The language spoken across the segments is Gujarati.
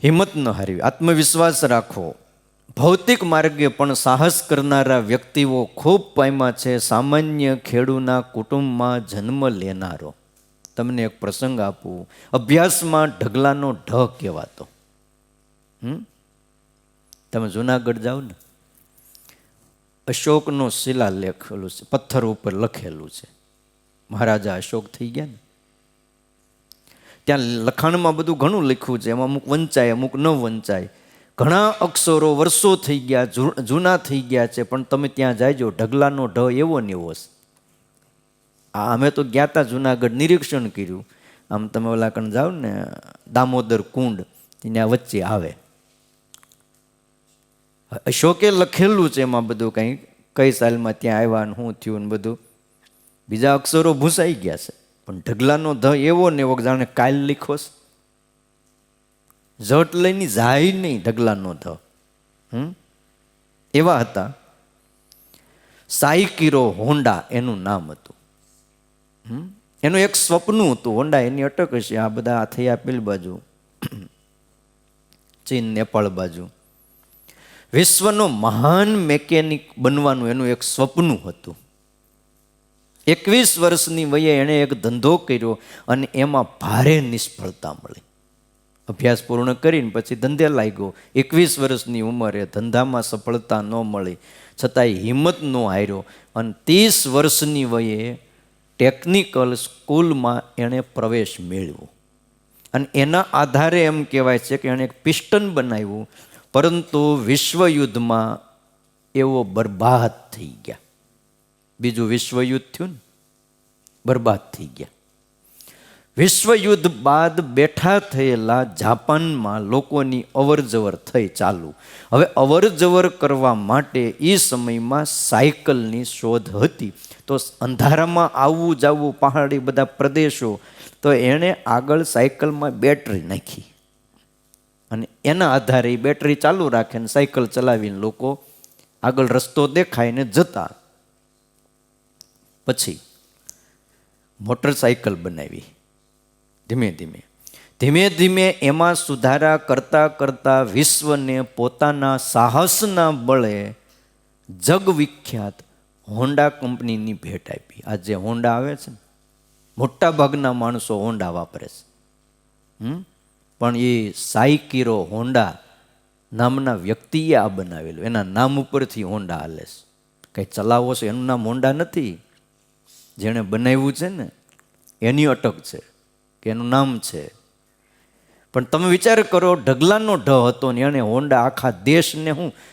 હિંમત ન હારવી, આત્મવિશ્વાસ રાખો. ભૌતિક માર્ગે પણ સાહસ કરનારા વ્યક્તિઓ ખૂબ પામ્યા છે. સામાન્ય ખેડૂના કુટુંબમાં જન્મ લેનારો. તમને એક પ્રસંગ આપું. અભ્યાસમાં ઢગલાનો ઢ કહેવાતો. તમે જુનાગઢ જાઓ ને, અશોકનો શિલાલેખ છે, પથ્થર ઉપર લખેલું છે. મહારાજા અશોક થઈ ગયા ને, ત્યાં લખાણમાં બધું ઘણું લખ્યું છે. એમાં અમુક વંચાય, અમુક ન વંચાય. ઘણા અક્ષરો વર્ષો થઈ ગયા, જૂના થઈ ગયા છે, પણ તમે ત્યાં જાયજો, ઢગલાનો ઢ એવો ને એવો છે. અમે તો ગયા હતા જુનાગઢ, નિરીક્ષણ કર્યું. આમ તમે ઓલા કણ જાઓ ને, દામોદર કુંડ ત્યાં વચ્ચે આવે. અશોકે લખેલું છે એમાં બધું, કંઈ કઈ સાલમાં ત્યાં આવ્યા ને શું થયું ને બધું. બીજા અક્ષરો ભૂસાઈ ગયા છે, પણ ઢગલાનો ધ એવો ને એવો જાણે કાલ લીખો છે. જટ લઈને જાય નહીં ઢગલાનો ધ. એવા હતા. સાઈકીરો હોન્ડા એનું નામ હતું. એનું એક સ્વપ્ન હતું. હોન્ડા એની અટક હશે. આ બધા થયા પેલી બાજુ, ચીન નેપાળ બાજુ. વિશ્વનો મહાન મેકેનિક બનવાનું એનું એક સ્વપ્ન હતું. 21 વર્ષની વયે એણે એક ધંધો કર્યો અને એમાં ભારે નિષ્ફળતા મળી. અભ્યાસ પૂર્ણ કરીને પછી ધંધે લાગ્યો. 21 વર્ષની ઉંમરે ધંધામાં સફળતા ન મળી, છતાંય હિંમત ન હાર્યો અને 30 વર્ષની વયે ટેકનિકલ સ્કૂલમાં એણે પ્રવેશ મેળવ્યો. અને એના આધારે એમ કહેવાય છે કે એણે એક પિસ્ટન બનાવ્યું, પરંતુ વિશ્વયુદ્ધમાં એવો બરબાદ થઈ ગયા. બીજું વિશ્વયુદ્ધ થયું ને, બરબાદ થઈ ગયા. વિશ્વયુદ્ધ બાદ બેઠા થયેલા જાપાનમાં લોકોની અવરજવર થઈ ચાલુ. હવે અવરજવર કરવા માટે એ સમયમાં સાયકલની શોધ હતી. તો અંધારામાં આવવું જવું, પહાડી બધા પ્રદેશો, તો એણે આગળ સાયકલમાં બેટરી નાખી અને એના આધારે બેટરી ચાલુ રાખે ને સાયકલ ચલાવીને લોકો આગળ રસ્તો દેખાય ને જતા. પછી મોટરસાયકલ બનાવી. ધીમે ધીમે એમાં સુધારા કરતા કરતા વિશ્વને પોતાના સાહસના બળે જગવિખ્યાત હોન્ડા કંપનીની ભેટ આપી. આ જે હોન્ડા આવે છે ને, મોટા ભાગના માણસો હોન્ડા વાપરે છે. પણ એ સાઈકીરો હોન્ડા નામના વ્યક્તિએ આ બનાવેલું. એના નામ ઉપરથી હોન્ડા હાલે છે. કંઈ ચલાવો છે એનું નામ હોન્ડા નથી. જેણે બનાવ્યું છે ને એની અટક છે કે એનું નામ છે. પણ તમે વિચાર કરો, ઢગલાનો ઢ હતો ને એણે હોન્ડા આખા દેશને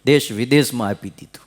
દેશ વિદેશમાં આપી દીધું.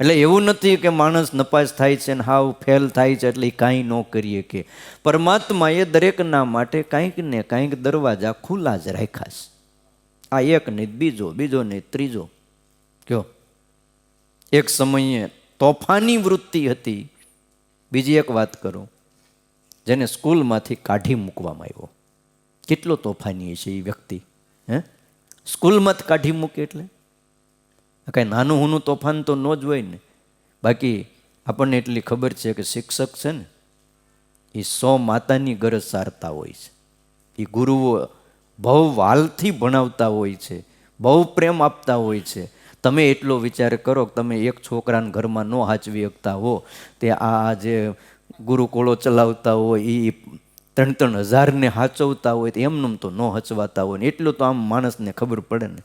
એટલે એવું નથી કે માણસ નપાસ થાય છે ને હાવ ફેલ થાય છે એટલે કાંઈ ન કરીએ. કે પરમાત્માએ દરેકના માટે કાંઈક ને કાંઈક દરવાજા ખુલ્લા જ રાખ્યા છે. આ એક નહીં બીજો, બીજો નહીં ત્રીજો. કયો એક સમયે તોફાની વૃત્તિ હતી. બીજી એક વાત કરું, જેને સ્કૂલમાંથી કાઢી મૂકવામાં આવ્યો. કેટલો તોફાની છે એ વ્યક્તિ. સ્કૂલમાંથી કાઢી મૂકે એટલે કાંઈ નાનું હુનું તોફાન તો ન જ હોય ને. બાકી આપણને એટલી ખબર છે કે શિક્ષક છે ને એ 100 માતાની ગરજ સારતા હોય છે. એ ગુરુઓ બહુ વાલથી ભણાવતા હોય છે, બહુ પ્રેમ આપતા હોય છે. તમે એટલો વિચાર કરો કે તમે એક છોકરાને ઘરમાં ન હાચવી શકતા હો, તે આ જે ગુરુકુળો ચલાવતા હોય એ 3-3 હજારને હાચવતા હોય તો એમનેમ તો ન હચવાતા હોય ને. એટલું તો આમ માણસને ખબર પડે ને.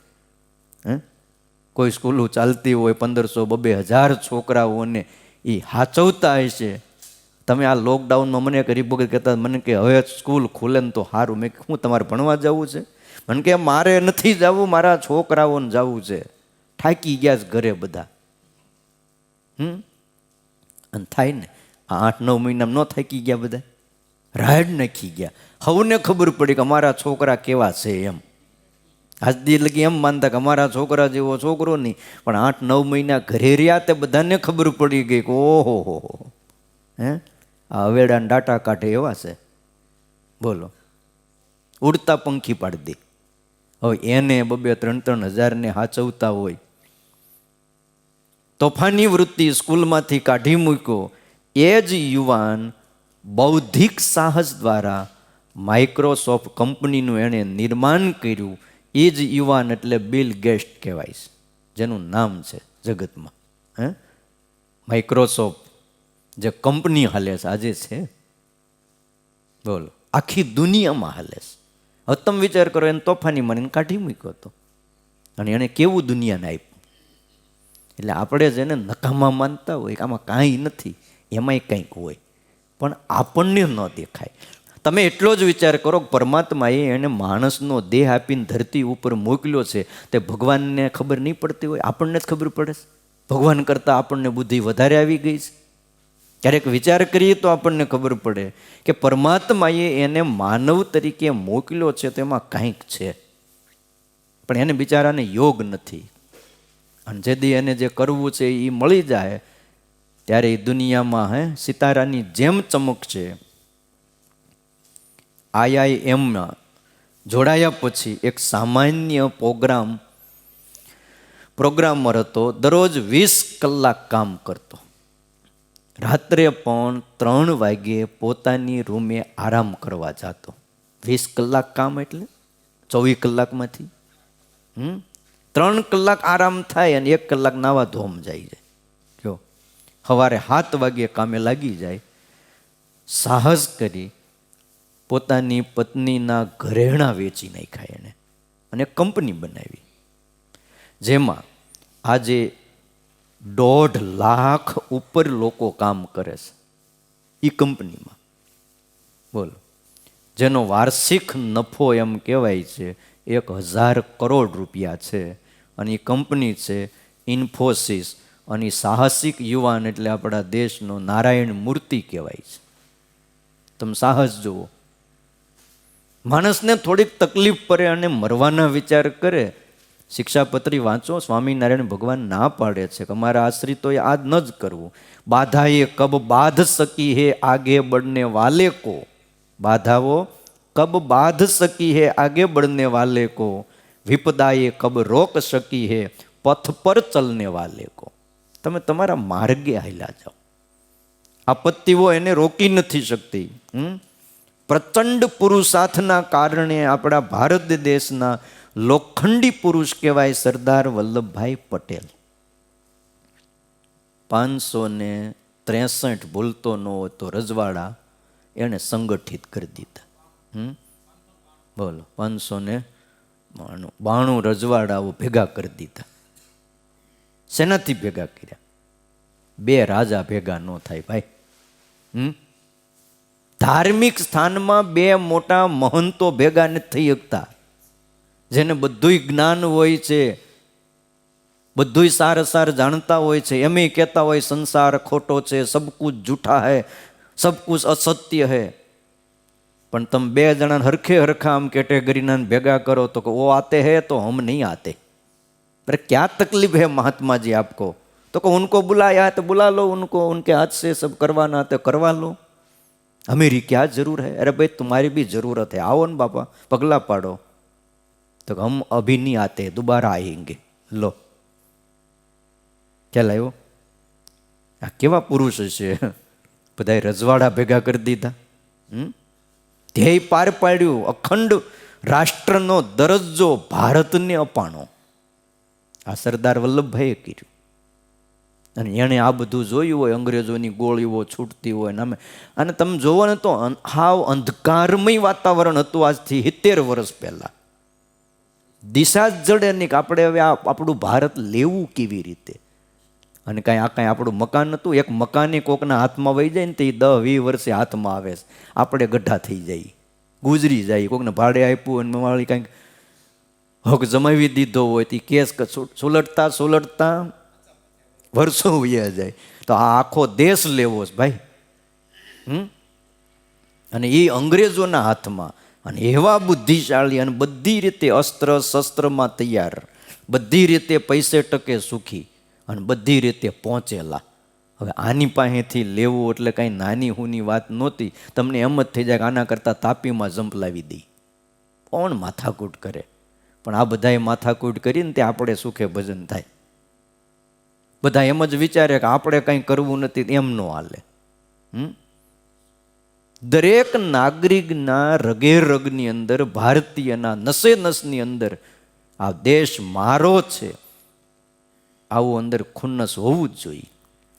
કોઈ સ્કૂલો ચાલતી હોય 1500-2000 છોકરાઓને એ હાચવતા હશે. તમે આ લોકડાઉનમાં મને એક હરિભગત કહેતા, મને કે હવે સ્કૂલ ખુલે ને તો સારું. મેં હું તમારે ભણવા જવું છે? મને કે મારે નથી જવું, મારા છોકરાઓને જવું છે. થાકી ગયા છે ઘરે બધા. અને થાય ને આ 8-9 મહિનામાં ન થાકી ગયા બધા? રાડ નાખી ગયા. હવને ખબર પડી કે અમારા છોકરા કેવા છે એમ. આજ દી લગી એમ માનતા કે અમારા છોકરા જેવો છોકરો નહીં, પણ 8-9 મહિના ઘરે રહ્યા તે બધાને ખબર પડી ગઈ કે ઓહો હો આ હવેડાને ડાટા કાઢે એવા છે. બોલો, ઉડતા પંખી પાડી દે. હવે એને 2-3 હજારને હાચવતા હોય. તોફાની વૃત્તિ સ્કૂલમાંથી કાઢી મૂક્યો. એ જ યુવાન બૌદ્ધિક સાહસ દ્વારા માઇક્રોસોફ્ટ કંપનીનું એણે નિર્માણ કર્યું એ જ યુવાન એટલે બિલ ગેટ્સ કહેવાય છે, જેનું નામ છે જગતમાં. હે, માઇક્રોસોફ્ટ જે કંપની હાલે છે આજે છે, બોલો, આખી દુનિયામાં હાલે છે. હવે તમે વિચાર કરો, એને તોફાની મારીને કાઢી મૂક્યો હતો અને એણે કેવું દુનિયાને આપ્યું. એટલે આપણે જેને નકામા માનતા હોય, આમાં કાંઈ નથી, એમાંય કંઈક હોય, પણ આપણને ન દેખાય. તમે એટલો જ વિચાર કરો, પરમાત્માએ એને માણસનો દેહ આપીને ધરતી ઉપર મોકલ્યો છે, તે ભગવાનને ખબર નહીં પડતી હોય? આપણને જ ખબર પડે છે. ભગવાન કરતાં આપણને બુદ્ધિ વધારે આવી ગઈ છે. ક્યારેક વિચાર કરીએ તો આપણને ખબર પડે કે પરમાત્માએ એને માનવ તરીકે મોકલ્યો છે, તેમાં કંઈક છે, પણ એને બિચારાને યોગ નથી. અને જેથી એને જે કરવું છે એ મળી જાય ત્યારે એ દુનિયામાં સિતારાની જેમ ચમકશે. IIMમાં જોડાયા પછી એક સામાન્ય પ્રોગ્રામર હતો. દરરોજ 20 કલાક કામ કરતો, રાત્રે પણ 3 વાગ્યે પોતાની રૂમે આરામ કરવા જતો. 20 કલાક કામ એટલે 24 કલાકમાંથી 3 કલાક આરામ થાય અને 1 કલાક નાવા ધોમ જાય છે. જો સવારે 7 વાગ્યે કામે લાગી જાય, સાહસ કરી પોતાની પત્નીના ઘરેણાં વેચી નાખ્યા એને અને કંપની બનાવી, જેમાં આજે 1.5 લાખ ઉપર લોકો કામ કરે છે એ કંપનીમાં. બોલો, જેનો વાર્ષિક નફો એમ કહેવાય છે 1000 કરોડ રૂપિયા છે. અને એ કંપની છે ઇન્ફોસિસ. અને સાહસિક યુવાન એટલે આપણા દેશનો નારાયણ મૂર્તિ કહેવાય છે. તમે સાહસ જુઓ, માણસને થોડીક તકલીફ પડે અને મરવાના વિચાર કરે. શિક્ષાપત્રી વાંચો, સ્વામિનારાયણ ભગવાન ના પાડે છે કે અમારા આશ્રિતોએ આ ન જ કરવું. બાધાએ કબ બાધ સકી હે આગે બળને વાલે કો, બાધાઓ કબ બાધ સકી હે આગે બળને વાલે કો, વિપદાએ કબ રોક સકી હે પથ પર ચલને વાલે કો. તમે તમારા માર્ગે હાલ્યા જાઓ, આપત્તિઓ એને રોકી નથી શકતી. પ્રચંડ પુરુષાર્થના કારણે આપણા ભારત દેશના લોખંડી પુરુષ કહેવાય સરદાર વલ્લભભાઈ પટેલ. 563 ભૂલતો ન હોય તો રજવાડા એને સંગઠિત કરી દીધા. બોલો, 592 રજવાડાઓ ભેગા કરી દીધા. શેનાથી ભેગા કર્યા? 2 રાજા ભેગા ન થાય ભાઈ. ધાર્મિક સ્થાનમાં 2 મોટા મહંતો ભેગા નથી થઈ શકતા, જેને બધુંય જ્ઞાન હોય છે, બધુંય સાર જાણતા હોય છે, એમ કહેતા હોય સંસાર ખોટો છે, સબ કુછ જૂઠા હૈ, સબ કુછ અસત્ય હૈ. પણ તમે 2 જણા હરખા આમ કેટેગરીના ભેગા કરો તો વો આતે હૈ તો હમ નહીં આતે. अरे क्या तकलीफ है महात्मा जी आपको? तो को उनको बुलाया है तो बुला लो उनको, उनके हाथ से सब करवाना तो करवा लो, हमेरी क्या जरूर है? अरे भाई तुम्हारी भी जरूरत है, आओ न बापा पगला पाड़ो. तो हम अभी नहीं आते, दोबारा आएंगे. लो क्या लायो? आ केवा पुरुष છે, બધાય રજવાડા ભેગા કરી દીધા, ધ્યેય પાર પાડ્યું, અખંડ રાષ્ટ્રનો દરજ્જો ભારતને અપાણો. આ સરદાર વલ્લભભાઈએ કર્યું. અને એણે આ બધું જોયું હોય, અંગ્રેજોની ગોળીઓ છૂટતી હોય ને અમે, અને તમે જોવો ને તો હાવ અંધકારમય વાતાવરણ હતું આજથી 70 વર્ષ પહેલા. દિશા જ જડે નહીં કે આપણે હવે આપણું ભારત લેવું કેવી રીતે. અને કાંઈ આપણું મકાન હતું, એક મકાને કોકના હાથમાં વહી જાય ને તો એ 10-20 વર્ષે હાથમાં આવે છે, આપણે ગઢા થઈ જાય, ગુજરી જાય. કોકને ભાડે આપ્યું અને મારી કાંઈક હક જમાવી દીધો હોય તો કેસ સુલટતા વર્ષો વયા જાય. તો આ આખો દેશ લેવો છે ભાઈ. અને એ અંગ્રેજોના હાથમાં, અને એવા બુદ્ધિશાળી અને બધી રીતે અસ્ત્ર શસ્ત્રમાં તૈયાર, બધી રીતે પૈસે ટકે સુખી અને બધી રીતે પહોંચેલા. હવે આની પાસેથી લેવું એટલે કાંઈ નાની હુની વાત નહોતી. તમને એમ જ થઈ જાય કે આના કરતાં તાપીમાં ઝંપલાવી દઈ, કોણ માથાકૂટ કરે. પણ આ બધાએ માથાકૂટ કરીને તે આપણે સુખે ભજન થાય. બધા એમ જ વિચારે કે આપણે કંઈ કરવું નથી, એમ ન હાલે. દરેક નાગરિકના રગે રગની અંદર, ભારતીયના નસે નસની અંદર આ દેશ મારો છે આવું અંદર ખુન્નસ હોવું જ જોઈએ.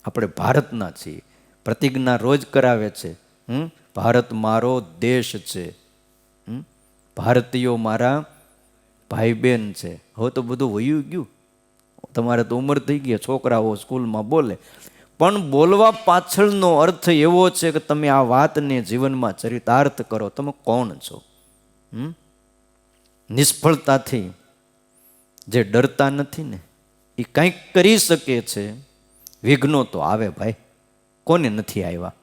આપણે ભારતના છીએ. પ્રતિજ્ઞા રોજ કરાવે છે, ભારત મારો દેશ છે, ભારતીયો મારા ભાઈ બહેન છે. હવે તો બધું વયું ગયું. તમારે તો ઉંમર થઈ ગઈ, છોકરાઓ સ્કૂલમાં બોલે, પણ બોલવા પાછળનો અર્થ એવો છે કે તમે આ વાતને જીવનમાં ચરિતાર્થ કરો. તમે કોણ છો? નિષ્ફળતાથી જે ડરતા નથી ને એ કંઈક કરી શકે છે. વિઘ્નો તો આવે ભાઈ, કોને નથી આવ્યા?